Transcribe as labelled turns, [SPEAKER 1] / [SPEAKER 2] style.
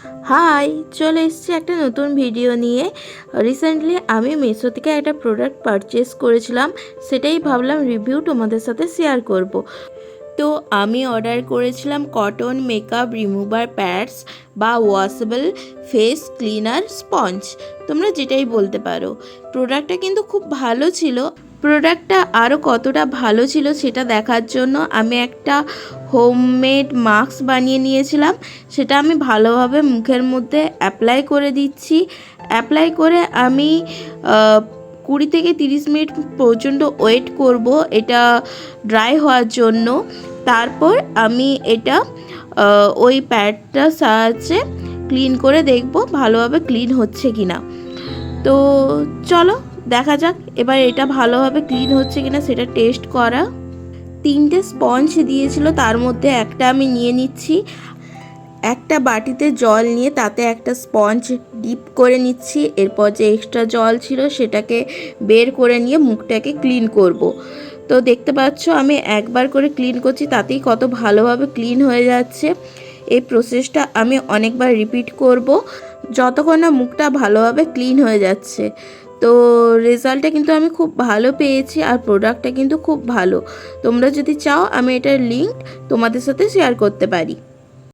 [SPEAKER 1] High, চলে এসেছি একটা নতুন ভিডিও নিয়ে। রিসেন্টলি আমি মিশো থেকে একটা প্রোডাক্ট পারচেস করেছিলাম, সেটাই ভাবলাম রিভিউ তোমাদের সাথে শেয়ার করব। তো আমি অর্ডার করেছিলাম কটন মেকআপ রিমুভার প্যাডস বা ওয়াশেবল ফেস ক্লিনার স্পঞ্জ, তোমরা যেটাই বলতে পারো। প্রোডাক্টটা কিন্তু খুব ভালো ছিল। প্রোডাক্টটা আরও কতটা ভালো ছিল সেটা দেখার জন্য আমি একটা হোমমেড মাস্ক বানিয়ে নিয়েছিলাম। সেটা আমি ভালোভাবে মুখের মধ্যে অ্যাপ্লাই করে দিচ্ছি। অ্যাপ্লাই করে আমি 20 থেকে 30 মিনিট পর্যন্ত ওয়েট করব এটা ড্রাই হওয়ার জন্য। তারপর আমি এটা ওই প্যাডটার সাহায্যে ক্লিন করে দেখব ভালোভাবে ক্লিন হচ্ছে কি না। তো চলো দেখা যাক এবার এটা ভালোভাবে ক্লিন হচ্ছে কিনা সেটা টেস্ট করা। 3টে স্পঞ্জ দিয়েছিল, তার মধ্যে একটা আমি নিয়ে নিচ্ছি। একটা বাটিতে জল নিয়ে তাতে একটা স্পঞ্জ ডিপ করে নিচ্ছি। এরপর যে এক্সট্রা জল ছিল সেটাকে বের করে নিয়ে মুখটাকে ক্লিন করব। তো দেখতে পাচ্ছ আমি একবার করে ক্লিন করছি, তাতেই কত ভালোভাবে ক্লিন হয়ে যাচ্ছে। এই প্রসেসটা আমি অনেকবার রিপিট করব যতক্ষণ না মুখটা ভালোভাবে ক্লিন হয়ে যাচ্ছে। তো রেজাল্টটা কিন্তু আমি খুব ভালো পেয়েছি, আর প্রোডাক্টটা কিন্তু খুব ভালো। তোমরা যদি চাও আমি এটার লিঙ্ক তোমাদের সাথে শেয়ার করতে পারি।